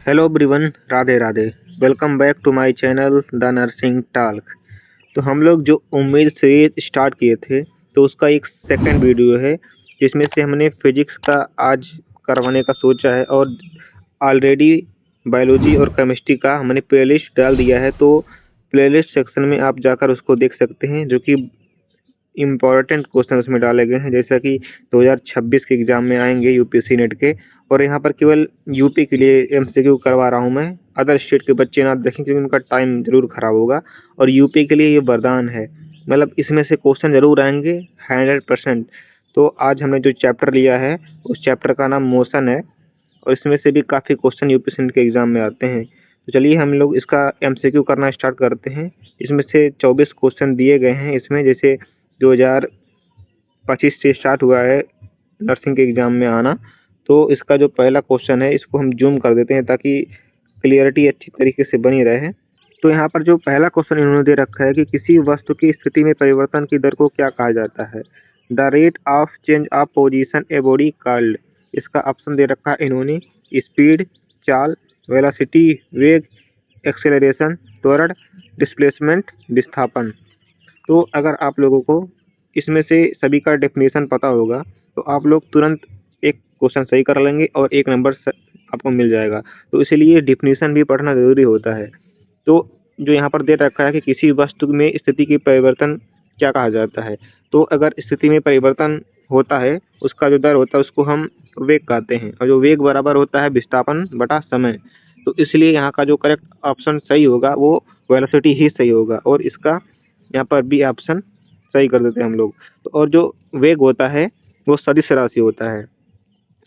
Hello everyone, Radhe Radhe. Welcome back to my channel the nursing talk. तो हम लोग जो उम्मीद से स्टार्ट किए थे तो उसका एक सेकंड वीडियो है जिसमें से हमने फिजिक्स का आज करवाने का सोचा है और ऑलरेडी बायोलॉजी और केमिस्ट्री का हमने प्लेलिस्ट डाल दिया है। तो प्लेलिस्ट सेक्शन में आप जाकर उसको देख सकते हैं जो कि इम्पॉर्टेंट क्वेश्चन उसमें डाले गए हैं, जैसा कि 2026 के एग्जाम में आएंगे यूपीएससी नेट के। और यहाँ पर केवल यूपी के लिए एमसीक्यू करवा रहा हूँ मैं, अदर स्टेट के बच्चे ना देखें क्योंकि उनका टाइम जरूर खराब होगा। और यूपी के लिए ये वरदान है, मतलब इसमें से क्वेश्चन जरूर आएंगे 100%। तो आज हमने जो चैप्टर लिया है उस चैप्टर का नाम मोशन है और इसमें से भी काफ़ी क्वेश्चन यूपीएससी के एग्जाम में आते हैं। तो चलिए हम लोग इसका एमसीक्यू करना स्टार्ट करते हैं। इसमें से 24 क्वेश्चन दिए गए हैं इसमें, जैसे 2025 से स्टार्ट हुआ है नर्सिंग के एग्ज़ाम में आना। तो इसका जो पहला क्वेश्चन है इसको हम जूम कर देते हैं ताकि क्लियरिटी अच्छी तरीके से बनी रहे। तो यहाँ पर जो पहला क्वेश्चन इन्होंने दे रखा है कि किसी वस्तु की स्थिति में परिवर्तन की दर को क्या कहा जाता है। The rate of change of position a body called. इसका ऑप्शन दे रखा है इन्होंने स्पीड, चाल, वेलोसिटी, वेग, एक्सेलरेशन, त्वरण, डिस्प्लेसमेंट, विस्थापन। तो अगर आप लोगों को इसमें से सभी का डेफिनेशन पता होगा तो आप लोग तुरंत एक क्वेश्चन सही कर लेंगे और एक नंबर आपको मिल जाएगा। तो इसीलिए डेफिनेशन भी पढ़ना ज़रूरी होता है। तो जो यहाँ पर दे रखा है कि किसी वस्तु में स्थिति की परिवर्तन क्या कहा जाता है, तो अगर स्थिति में परिवर्तन होता है उसका जो दर होता है उसको हम वेग कहते हैं, और जो वेग बराबर होता है विस्थापन बटा समय। तो इसलिए यहाँ का जो करेक्ट ऑप्शन सही होगा वो वेलोसिटी ही सही होगा, और इसका यहाँ पर बी ऑप्शन सही कर देते हैं हम लोग। तो और जो वेग होता है वो सदिश राशि होता है,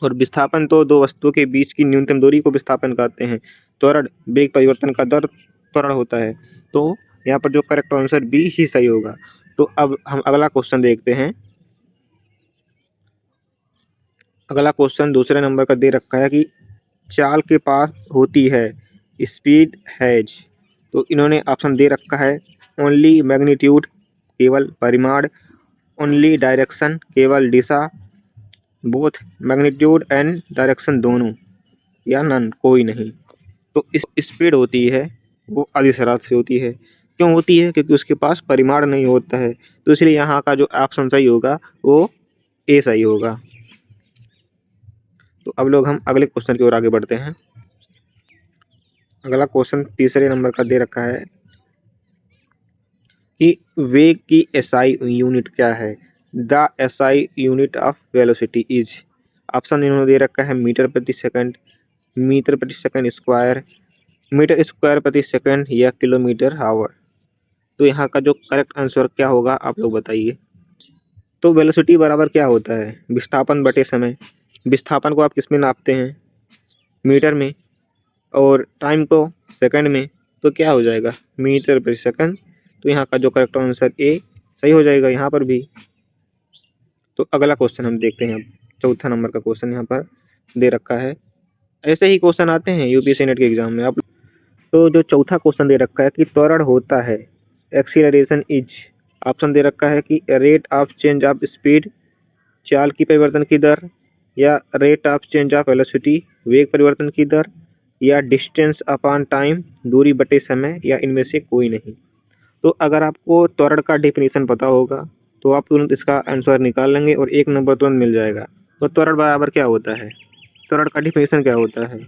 और विस्थापन तो दो वस्तुओं के बीच की न्यूनतम दूरी को विस्थापन कहते हैं। त्वरण वेग परिवर्तन का दर त्वरण होता है। तो यहाँ पर जो करेक्ट आंसर बी ही सही होगा। तो अब हम अगला क्वेश्चन देखते हैं। अगला क्वेश्चन दूसरे नंबर का दे रखा है कि चाल के पास होती है स्पीड हैज। तो इन्होंने ऑप्शन दे रखा है ओनली मैग्नीट्यूड केवल परिमाण, ओनली डायरेक्शन केवल दिशा, बोथ मैग्नीट्यूड एंड डायरेक्शन दोनों, या नन कोई नहीं। तो इस स्पीड होती है वो अदिश राशि से होती है। क्यों होती है? क्योंकि उसके पास परिमाण नहीं होता है। तो इसलिए यहाँ का जो ऑप्शन सही होगा वो ए सही होगा। तो अब लोग हम अगले क्वेश्चन की ओर आगे बढ़ते हैं। अगला क्वेश्चन तीसरे नंबर का दे रखा है कि वेग की एसआई यूनिट क्या है। The SI unit of velocity is. Option इन्होंने दे रखा है मीटर प्रति सेकंड, मीटर प्रति सेकंड स्क्वायर, मीटर स्क्वायर प्रति सेकंड, या किलोमीटर आवर। तो यहाँ का जो करेक्ट आंसर क्या होगा आप लोग बताइए। तो वेलोसिटी बराबर क्या होता है? विस्थापन बटे समय। विस्थापन को आप किस में नापते हैं? मीटर में। और टाइम को सेकंड में। तो क्या हो जाएगा? मीटर प्रति सेकंड। तो यहाँ का जो करेक्ट आंसर ए सही हो जाएगा यहाँ पर भी। तो अगला क्वेश्चन हम देखते हैं। अब चौथा नंबर का क्वेश्चन यहाँ पर दे रखा है। ऐसे ही क्वेश्चन आते हैं यूपीएससी नेट के एग्जाम में। आप तो जो चौथा क्वेश्चन दे रखा है कि त्वरण होता है एक्सीलरेशन इज। ऑप्शन दे रखा है कि rate of change of speed चाल की परिवर्तन की दर, या rate of change of velocity वेग परिवर्तन की दर, या डिस्टेंस अपॉन टाइम दूरी बटे समय, या इनमें से कोई नहीं। तो अगर आपको त्वरण का डेफिनेशन पता होगा तो आप तुरंत इसका आंसर निकाल लेंगे और एक नंबर तुरंत मिल जाएगा। तो त्वरण बराबर क्या होता है? त्वरण का डेफिनेशन क्या होता है?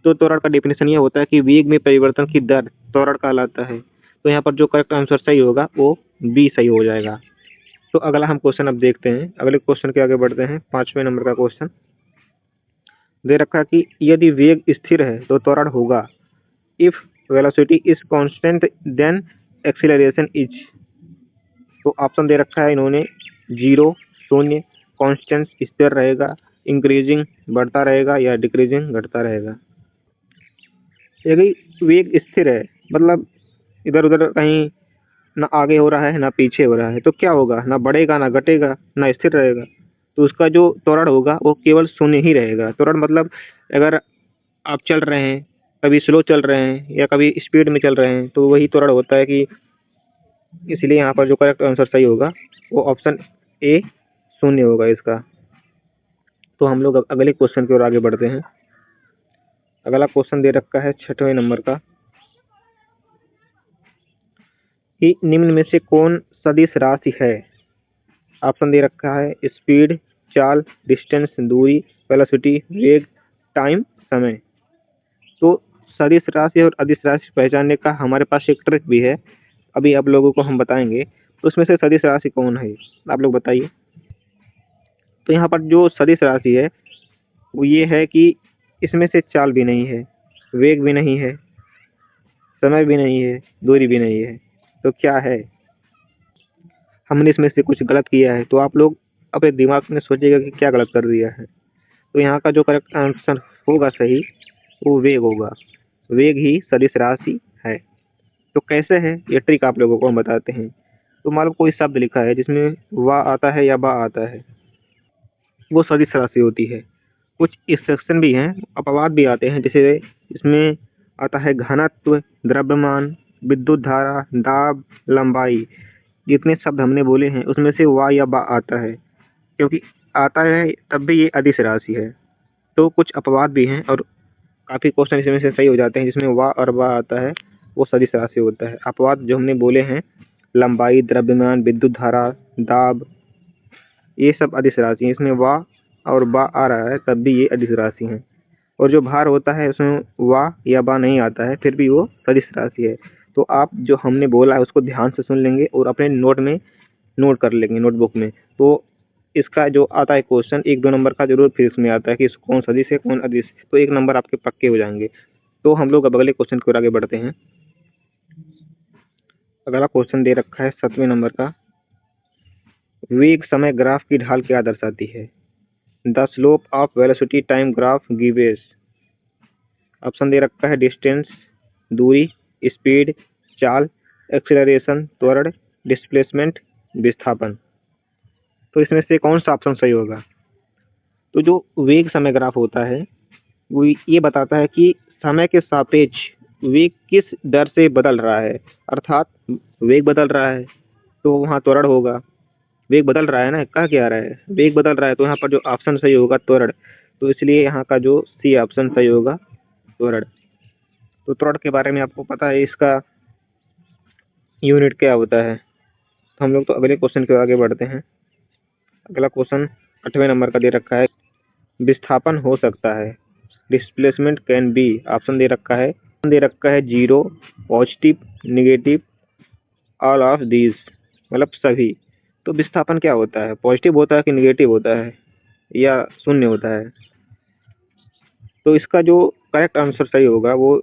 तो त्वरण का डेफिनेशन ये होता है कि वेग में परिवर्तन की दर त्वरण कहलाता है। तो यहाँ पर जो करेक्ट आंसर सही होगा वो बी सही हो जाएगा। तो अगला हम क्वेश्चन अब देखते हैं। अगले क्वेश्चन के आगे बढ़ते हैं। 5वें नंबर का क्वेश्चन दे रखा है कि यदि वेग स्थिर है तो त्वरण होगा। If velocity is constant then acceleration is. तो ऑप्शन दे रखा है इन्होंने 0 शून्य, कांस्टेंट स्थिर रहेगा, इंक्रीजिंग बढ़ता रहेगा, या डिक्रीजिंग घटता रहेगा। यदि वेग स्थिर है मतलब इधर उधर कहीं ना आगे हो रहा है ना पीछे हो रहा है, तो क्या होगा? ना बढ़ेगा ना घटेगा ना स्थिर रहेगा। तो उसका जो त्वरण होगा वो केवल शून्य ही रहेगा। त्वरण मतलब अगर आप चल रहे हैं, कभी स्लो चल रहे हैं या कभी स्पीड में चल रहे हैं, तो वही त्वरण होता है कि इसलिए यहाँ पर जो करेक्ट आंसर सही होगा वो ऑप्शन ए शून्य होगा इसका। तो हम लोग अगले क्वेश्चन की ओर आगे बढ़ते हैं। अगला क्वेश्चन दे रखा है 6वें नंबर का कि निम्न में से कौन सदिश राशि है। ऑप्शन दे रखा है स्पीड, चाल, डिस्टेंस दूरी, वेलोसिटी वेग, टाइम समय। तो सदिश राशि और अदिश राशि पहचानने का हमारे पास एक ट्रिक भी है, अभी आप लोगों को हम बताएंगे। तो उसमें से सदिश राशि कौन है, आप लोग बताइए। तो यहाँ पर जो सदिश राशि है वो ये है कि इसमें से चाल भी नहीं है, वेग भी नहीं है, समय भी नहीं है, दूरी भी नहीं है। तो क्या है, हमने इसमें से कुछ गलत किया है। तो आप लोग अपने दिमाग में सोचिएगा कि क्या गलत कर दिया है। तो यहाँ का जो करेक्ट आंसर होगा सही वो वेग होगा। वेग ही सदिश राशि है। तो कैसे है ये ट्रिक आप लोगों को हम बताते हैं। तो मान लो कोई शब्द लिखा है जिसमें वा आता है या बा आता है, वो सदिश राशि होती है। कुछ एक्सेप्शन भी हैं, अपवाद भी आते हैं, जैसे इसमें आता है घनत्व, द्रव्यमान, विद्युत धारा, दाब, लंबाई। जितने शब्द हमने बोले हैं उसमें से वा या बा आता है, क्योंकि आता है तब भी ये अदिश राशि है। तो कुछ अपवाद भी हैं और काफ़ी क्वेश्चन इसमें से सही हो जाते हैं जिसमें वा और बा आता है, वो सदिश राशि होता है। अपवाद जो हमने बोले हैं लंबाई, द्रव्यमान, विद्युत धारा, दाब, ये सब अदिश राशि हैं। इसमें वा और बा आ रहा है तब भी ये अदिश राशि हैं। और जो भार होता है उसमें वा या बा नहीं आता है फिर भी वो सदिश राशि है। तो आप जो हमने बोला है उसको ध्यान से सुन लेंगे और अपने नोट में नोट कर लेंगे, नोटबुक में। तो इसका जो आता है क्वेश्चन 1-2 नंबर का जरूर फिर इसमें आता है कि कौन सदिश है कौन अदिश, तो 1 नंबर आपके पक्के हो जाएंगे। तो हम लोग अब अगले क्वेश्चन की ओर आगे बढ़ते हैं। अगला क्वेश्चन दे रखा है 7वें नंबर का, वेग समय ग्राफ की ढाल क्या दर्शाती है। The slope of velocity time graph gives. Option दे रखा है डिस्टेंस दूरी, स्पीड चाल, एक्सेलरेशन त्वरण, डिस्प्लेसमेंट विस्थापन। तो इसमें से कौन सा ऑप्शन सही होगा। तो जो वेग समय ग्राफ होता है वो ये बताता है कि समय के सापेक्ष वेग किस दर से बदल रहा है। अर्थात वेग बदल रहा है तो वहाँ त्वरण होगा। वेग बदल रहा है ना, कहा क्या रहा है, वेग बदल रहा है, तो यहाँ पर जो ऑप्शन सही होगा त्वरण। तो इसलिए यहाँ का जो सी ऑप्शन सही होगा त्वरण। तो त्वरण के बारे में आपको पता है, इसका यूनिट क्या होता है। तो हम लोग तो अगले क्वेश्चन के आगे बढ़ते हैं। अगला क्वेश्चन 8वें नंबर का दे रखा है, विस्थापन हो सकता है। Displacement can be. ऑप्शन दे रखा है 0, positive, negative, all of these, मतलब सभी। तो विस्थापन क्या होता है, पॉजिटिव होता है कि निगेटिव होता है या शून्य होता है। तो इसका जो करेक्ट आंसर सही होगा वो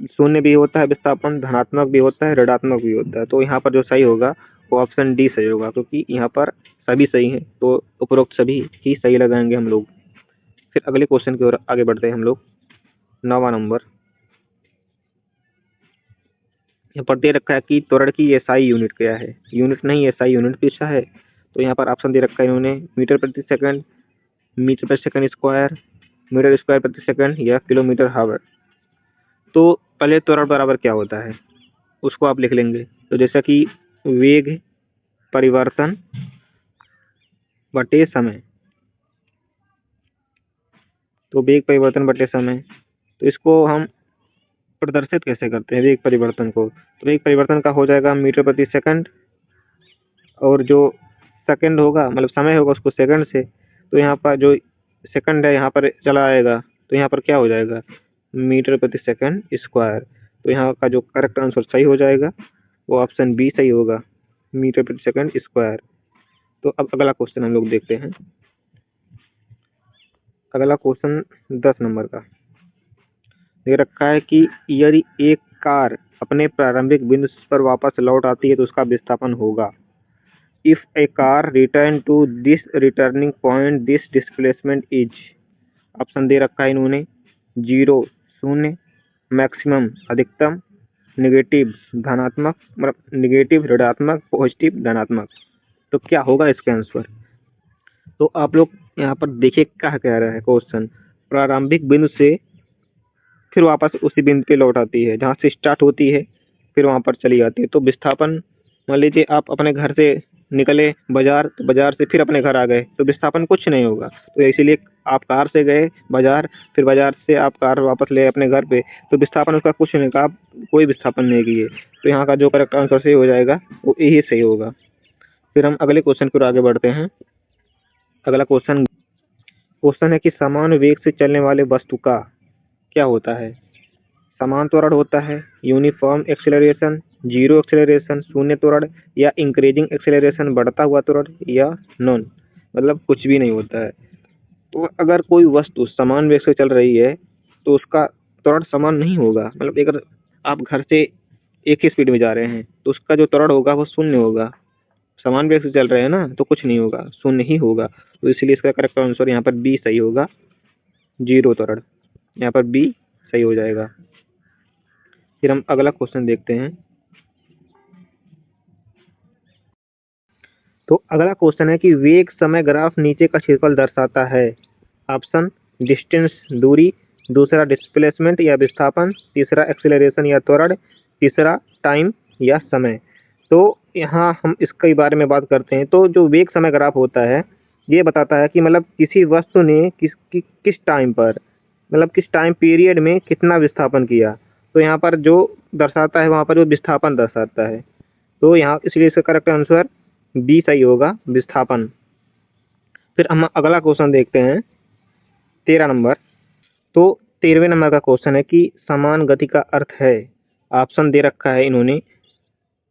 शून्य भी होता है विस्थापन, धनात्मक भी होता है, ऋणात्मक भी होता है। तो यहाँ पर जो सही होगा वो ऑप्शन डी सही होगा, क्योंकि यहाँ पर सभी सही हैं तो उपरोक्त सभी ही सही लगाएंगे हम लोग। फिर अगले क्वेश्चन की ओर आगे बढ़ते हैं हम लोग। 9वां नंबर, यहाँ पर दे रखा है कि त्वरण की एसआई यूनिट क्या है। यूनिट नहीं एसआई यूनिट पूछा है। तो यहाँ पर ऑप्शन दे रखा है इन्होंने मीटर प्रति सेकंड, मीटर प्रति सेकंड स्क्वायर, मीटर स्क्वायर प्रति सेकंड या किलोमीटर हावर। तो पहले त्वरण बराबर क्या होता है उसको आप लिख लेंगे। तो जैसा कि वेग परिवर्तन बटे समय, तो वेग परिवर्तन बटे समय। तो इसको हम प्रदर्शित कैसे करते हैं वेग परिवर्तन को। तो वेग परिवर्तन का हो जाएगा मीटर प्रति सेकंड, और जो सेकंड होगा मतलब समय होगा उसको सेकंड से। तो यहाँ पर जो सेकंड है यहाँ पर चला आएगा, तो यहाँ पर क्या हो जाएगा मीटर प्रति सेकंड स्क्वायर। तो यहाँ का जो करेक्ट आंसर सही हो जाएगा वो ऑप्शन बी सही होगा, मीटर प्रति सेकंड स्क्वायर। तो अब अगला क्वेश्चन हम लोग देखते हैं। अगला क्वेश्चन 10 नंबर का दे रखा है कि यदि एक कार अपने प्रारंभिक बिंदु पर वापस लौट आती है तो उसका विस्थापन होगा। If a car return to this returning point this displacement is. Option दे रखा है इन्होंने 0 शून्य, मैक्सिमम अधिकतम, निगेटिव धनात्मक मतलब निगेटिव ऋणात्मक, पॉजिटिव धनात्मक। तो क्या होगा इसका आंसर। तो आप लोग यहाँ पर देखिए क्या कह रहा है क्वेश्चन, प्रारंभिक बिंदु से फिर वापस उसी बिंदु पे लौट आती है जहाँ से स्टार्ट होती है, फिर वहाँ पर चली जाती है। तो विस्थापन मान लीजिए आप अपने घर से निकले बाजार, तो बाजार से फिर अपने घर आ गए, तो विस्थापन कुछ नहीं होगा। तो इसीलिए आप कार से गए बाजार, फिर बाजार से आप कार वापस ले अपने घर पे, तो विस्थापन उसका कुछ नहीं होगा, आप कोई विस्थापन नहीं किए। तो यहाँ का जो करेक्ट आंसर सही हो जाएगा वो यही सही होगा। फिर हम अगले क्वेश्चन की ओर आगे बढ़ते हैं। अगला क्वेश्चन है कि समान वेग से चलने वाले वस्तु का क्या होता है? समान त्वरण होता है, यूनिफॉर्म एक्सेलरेशन, जीरो एक्सेलरेशन, शून्य त्वरण, या इंक्रीजिंग एक्सेलरेशन, बढ़ता हुआ त्वरण, या नॉन, मतलब कुछ भी नहीं होता है। तो अगर कोई वस्तु समान वेग से चल रही है तो उसका त्वरण समान नहीं होगा। मतलब अगर आप घर से एक ही स्पीड में जा रहे हैं तो उसका जो त्वरण होगा वो शून्य होगा। समान वेग से चल रहे हैं ना, तो कुछ नहीं होगा, शून्य ही होगा। तो इसलिए इसका करेक्ट आंसर यहाँ पर बी सही होगा, जीरो त्वरण। यहाँ पर बी सही हो जाएगा। फिर हम अगला क्वेश्चन देखते हैं। तो अगला क्वेश्चन है कि वेग समय ग्राफ नीचे का क्षेत्रफल दर्शाता है। ऑप्शन डिस्टेंस दूरी, दूसरा डिस्प्लेसमेंट या विस्थापन, तीसरा एक्सेलरेशन या त्वरण, तीसरा टाइम या समय। तो यहाँ हम इसके बारे में बात करते हैं। तो जो वेग समय ग्राफ होता है ये बताता है कि मतलब किसी वस्तु ने किस टाइम पर, मतलब किस टाइम पीरियड में कितना विस्थापन किया। तो यहाँ पर जो दर्शाता है वहाँ पर जो विस्थापन दर्शाता है। तो यहाँ इसलिए इसका करेक्ट आंसर बी सही होगा, विस्थापन। फिर हम अगला क्वेश्चन देखते हैं 13 नंबर। तो 13वें नंबर का क्वेश्चन है कि समान गति का अर्थ है। ऑप्शन दे रखा है इन्होंने,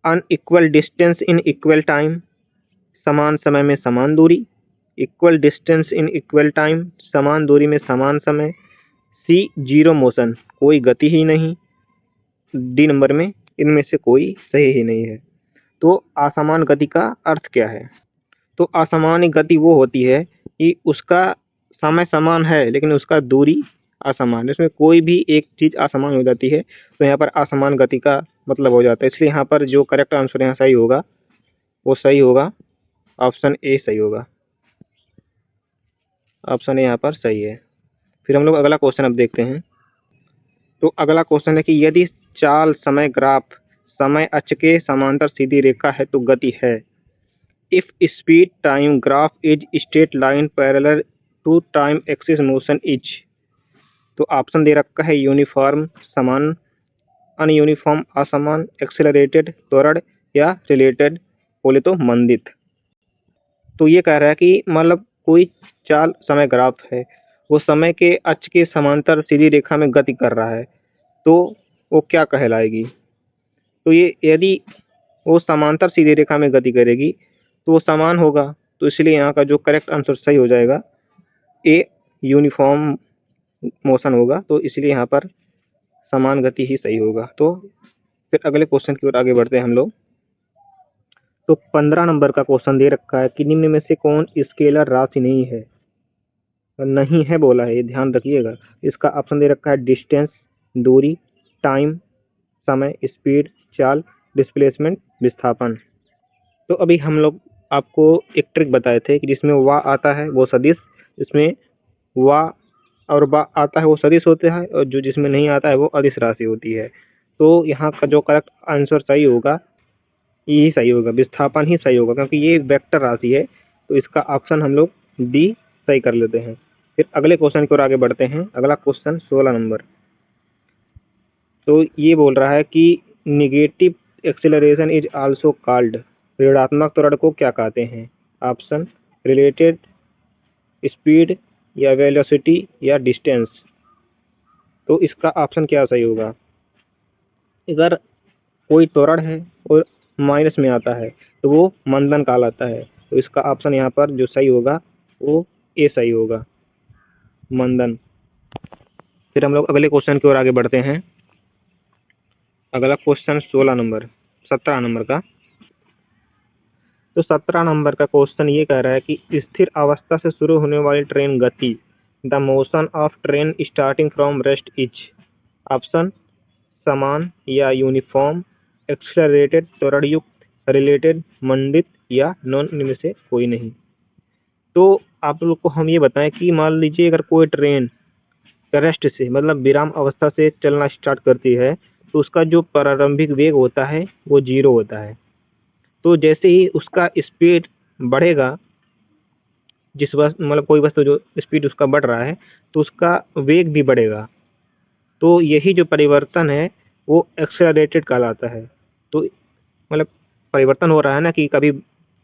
unequal distance in equal time, समान समय में समान दूरी, equal distance in equal time, समान दूरी में समान समय, सी जीरो मोशन, कोई गति ही नहीं, डी नंबर में इनमें से कोई सही ही नहीं है। तो असमान गति का अर्थ क्या है? तो असमान गति वो होती है कि उसका समय समान है लेकिन उसका दूरी असमान है, इसमें कोई भी एक चीज़ असमान हो जाती है। तो यहाँ पर असमान गति का मतलब हो जाता है। इसलिए यहाँ पर जो करेक्ट आंसर यहाँ सही होगा वो सही होगा, ऑप्शन ए सही होगा। ऑप्शन ए यहाँ पर सही है। फिर हम लोग अगला क्वेश्चन अब देखते हैं। तो अगला क्वेश्चन है कि यदि चाल समय ग्राफ समय अक्ष के समांतर सीधी रेखा है तो गति है। If speed time graph is straight line parallel to time axis motion is। तो ऑप्शन दे रखा है यूनिफॉर्म समान, अनयूनिफॉर्म असमान, एक्सेलरेटेड त्वरण, या रिलेटेड बोले तो मंदित। तो ये कह रहा है कि मतलब कोई चाल समय ग्राफ है, वो समय के अक्ष के समांतर सीधी रेखा में गति कर रहा है, तो वो क्या कहलाएगी? तो ये यदि वो समांतर सीधी रेखा में गति करेगी तो वो समान होगा। तो इसलिए यहाँ का जो करेक्ट आंसर सही हो जाएगा ए, यूनिफॉर्म मोशन होगा। तो इसलिए यहाँ पर समान गति ही सही होगा। तो फिर अगले क्वेश्चन की ओर आगे बढ़ते हैं हम लोग। तो 15 नंबर का क्वेश्चन दे रखा है कि निम्न में से कौन स्केलर राशि नहीं है? नहीं है बोला है, ये ध्यान रखिएगा। इसका ऑप्शन दे रखा है डिस्टेंस दूरी, टाइम समय, स्पीड चाल, डिस्प्लेसमेंट विस्थापन। तो अभी हम लोग आपको एक ट्रिक बताए थे कि जिसमें वा आता है वो सदिश, इसमें वा और बा आता है वो सदिश होता है, और जो जिसमें नहीं आता है वो अदिश राशि होती है। तो यहाँ का जो करेक्ट आंसर सही होगा यही सही होगा, विस्थापन ही सही होगा, क्योंकि ये वेक्टर राशि है। तो इसका ऑप्शन हम लोग डी सही कर लेते हैं। फिर अगले क्वेश्चन की ओर आगे बढ़ते हैं। अगला क्वेश्चन 16 नंबर। तो ये बोल रहा है कि negative acceleration is also called, ऋणात्मक त्वरण को क्या कहते हैं? ऑप्शन रिलेटेड स्पीड, या वेलोसिटी, या डिस्टेंस। तो इसका ऑप्शन क्या सही होगा? अगर कोई त्वरण है और माइनस में आता है तो वो मंदन कहलाता है। तो इसका ऑप्शन यहाँ पर जो सही होगा वो ए सही होगा, मंदन। फिर हम लोग अगले क्वेश्चन की ओर आगे बढ़ते हैं। अगला क्वेश्चन 16 नंबर 17 नंबर का। तो 17 नंबर का क्वेश्चन ये कह रहा है कि स्थिर अवस्था से शुरू होने वाली ट्रेन गति, the motion of train starting from rest is. Option समान या यूनिफॉर्म, एक्सेलरेटेड त्वरण युक्त, रिलेटेड मंडित, या नॉन, इनमें से कोई नहीं। तो आप लोग को हम ये बताएं कि मान लीजिए अगर कोई ट्रेन रेस्ट से मतलब विराम अवस्था से चलना स्टार्ट करती है तो उसका जो प्रारंभिक वेग होता है वो जीरो होता है। तो जैसे ही उसका स्पीड बढ़ेगा, जिस वस्तु मतलब कोई वस्तु जो स्पीड उसका बढ़ रहा है तो उसका वेग भी बढ़ेगा। तो यही जो परिवर्तन है वो एक्सेलरेटेड कहलाता है। तो मतलब परिवर्तन हो रहा है ना कि कभी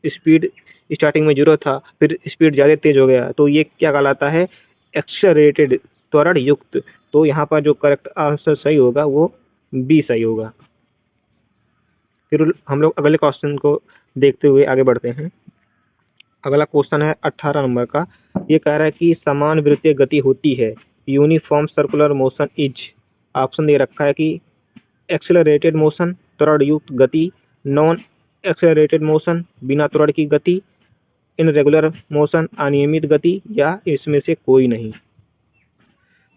स्पीड स्टार्टिंग में 0 था, फिर स्पीड ज़्यादा तेज हो गया, तो ये क्या कहलाता है? एक्सेलरेटेड, त्वरण युक्त। तो यहाँ पर जो करेक्ट आंसर सही होगा वो बी सही होगा। फिर हम लोग अगले क्वेश्चन को देखते हुए आगे बढ़ते हैं। अगला क्वेश्चन है 18 नंबर का। ये कह रहा है कि समान वृत्तीय गति होती है, uniform circular motion is. Option दे रखा है कि एक्सेलरेटेड मोशन, त्वरण युक्त गति, नॉन एक्सेलरेटेड मोशन, बिना त्वरण की गति, इनरेगुलर मोशन, अनियमित गति, या इसमें से कोई नहीं।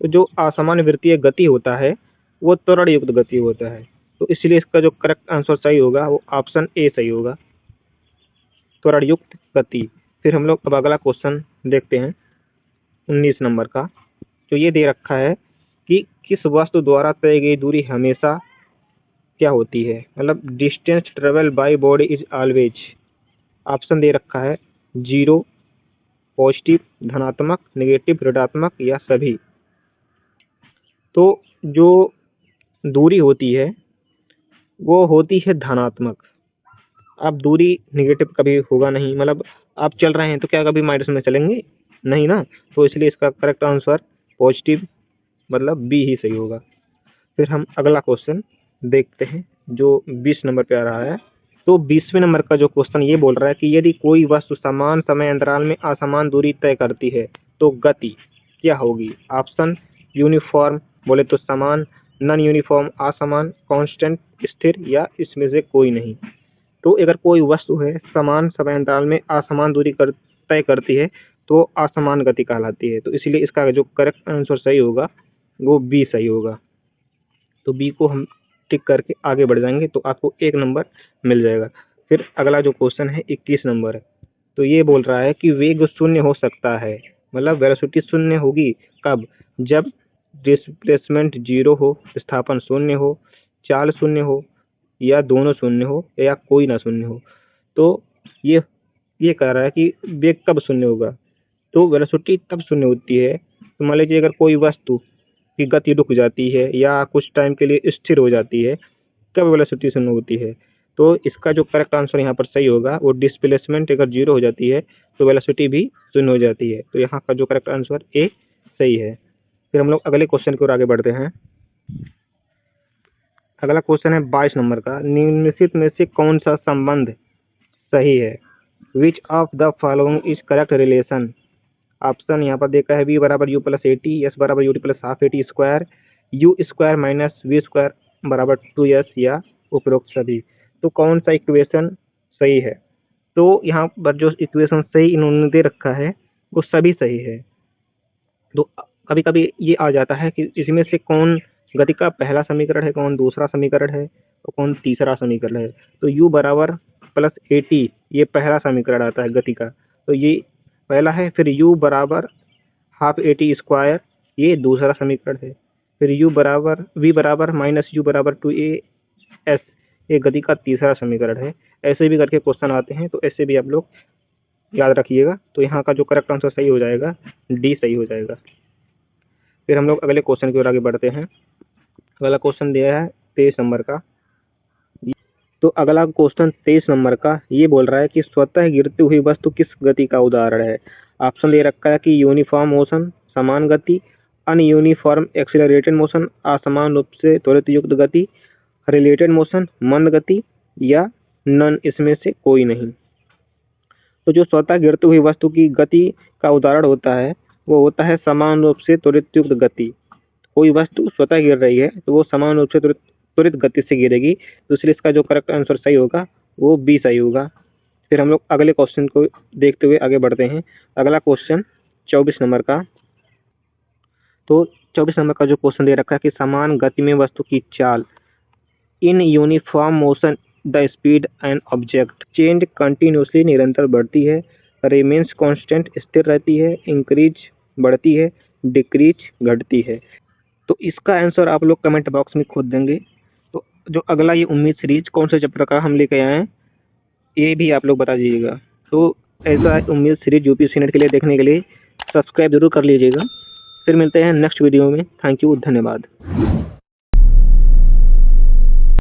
तो जो असमान वृत्तीय गति होता है वो त्वरण युक्त गति होता है, तो इसलिए इसका जो करेक्ट आंसर सही होगा वो ऑप्शन ए सही होगा, त्वरण युक्त गति। फिर हम लोग अब अगला क्वेश्चन देखते हैं 19 नंबर का। तो ये दे रखा है कि किस वस्तु द्वारा तय गई दूरी हमेशा क्या होती है, मतलब distance travel by body is always. Option दे रखा है 0, पॉजिटिव, धनात्मक, नेगेटिव, ऋणात्मक, या सभी। तो जो दूरी होती है वो होती है धनात्मक। अब दूरी नेगेटिव कभी होगा नहीं, मतलब आप चल रहे हैं तो क्या कभी माइनस में चलेंगे? नहीं ना, तो इसलिए इसका करेक्ट आंसर पॉजिटिव मतलब बी ही सही होगा। फिर हम अगला क्वेश्चन देखते हैं जो 20 नंबर पे आ रहा है। तो 20वें नंबर का जो क्वेश्चन ये बोल रहा है कि यदि कोई वस्तु समान समय अंतराल में असमान दूरी तय करती है तो गति क्या होगी? ऑप्शन यूनिफॉर्म बोले तो समान, नॉन यूनिफॉर्म असमान, कांस्टेंट स्थिर, या इसमें से कोई नहीं। तो अगर कोई वस्तु है समान समय अंतराल में असमान दूरी तय करती है तो असमान गति कहलाती है। तो इसलिए इसका जो करेक्ट आंसर सही होगा वो बी सही होगा। तो बी को हम टिक करके आगे बढ़ जाएंगे तो आपको 1 नंबर मिल जाएगा। फिर अगला जो क्वेश्चन है 21 नंबर है। तो ये बोल रहा है कि वेग शून्य हो सकता है, मतलब वेलोसिटी शून्य होगी कब? जब डिस्प्लेसमेंट 0 हो, विस्थापन शून्य हो, चाल शून्य हो, या दोनों शून्य हो, या कोई ना शून्य हो। तो ये कह रहा है कि वेग कब शून्य होगा? तो वेलोसिटी तब शून्य होती है तो मान लीजिए अगर कोई वस्तु की गति रुक जाती है या कुछ टाइम के लिए स्थिर हो जाती है, तब वेलोसिटी शून्य होती है। तो इसका जो करेक्ट आंसर यहाँ पर सही होगा वो डिस्प्लेसमेंट अगर 0 हो जाती है तो वेलोसिटी भी शून्य हो जाती है। तो यहाँ का जो करेक्ट आंसर ए सही है। फिर हम लोग अगले क्वेश्चन की ओर आगे बढ़ते हैं। अगला क्वेश्चन है 22 नंबर का। निम्नलिखित में से कौन सा संबंध सही है? Which of the following is correct relation? Option यहाँ पर देखा है, v बराबर u प्लस 80, s बराबर ut प्लस half 80 square, u square minus v square बराबर 2s, या उपरोक्त सभी। तो कौन सा इक्वेशन सही है? तो यहाँ पर जो इक्वेशन सही इन्होंने दे रखा है वो सभी सही है। तो कभी कभी ये आ जाता है कि इसमें से कौन गति का पहला समीकरण है, कौन दूसरा समीकरण है, और कौन तीसरा समीकरण है। तो u बराबर प्लस 80 ये पहला समीकरण आता है गति का, तो ये पहला है। फिर u बराबर हाफ 80 स्क्वायर ये दूसरा समीकरण है। फिर v बराबर माइनस u बराबर 2as ये गति का तीसरा समीकरण है। ऐसे भी करके क्वेश्चन आते हैं, तो ऐसे भी आप लोग याद रखिएगा। तो यहाँ का जो करेक्ट आंसर सही हो जाएगा डी सही हो जाएगा। फिर हम लोग अगले क्वेश्चन की ओर आगे बढ़ते हैं। अगला क्वेश्चन दिया है 23 नंबर का। तो अगला क्वेश्चन 23 नंबर का ये बोल रहा है कि स्वतः गिरती हुई वस्तु किस गति का उदाहरण है? ऑप्शन दे रखा है कि यूनिफॉर्म मोशन समान गति, अनयूनिफॉर्म एक्सीलरेटेड मोशन असमान रूप से त्वरित युक्त गति, रिलेटेड मोशन मंद गति, या नन इसमें से कोई नहीं। तो जो स्वतः गिरती हुई वस्तु की गति का उदाहरण होता है वो होता है समान रूप से त्वरित युक्त गति। कोई वस्तु स्वतः गिर रही है तो वो समान रूप से त्वरित गति से गिरेगी, तो इसलिए इसका जो करेक्ट आंसर सही होगा वो बी सही होगा। फिर हम लोग अगले क्वेश्चन को देखते हुए आगे बढ़ते हैं। अगला क्वेश्चन 24 नंबर का। तो 24 नंबर का जो क्वेश्चन दे रखा है कि समान गति में वस्तु की चाल, in uniform motion the speed and object change continuously निरंतर बढ़ती है, रिमेन्स कांस्टेंट स्थिर रहती है, इंक्रीज बढ़ती है, डिक्रीज घटती है। तो इसका आंसर आप लोग कमेंट बॉक्स में खुद देंगे। तो जो अगला ये उम्मीद सीरीज कौन से चैप्टर का हम लेके आए हैं, ये भी आप लोग बता दीजिएगा। तो ऐसा उम्मीद सीरीज यूपीएससी नेट के लिए देखने के लिए सब्सक्राइब जरूर कर लीजिएगा। फिर मिलते हैं नेक्स्ट वीडियो में। थैंक यू, धन्यवाद।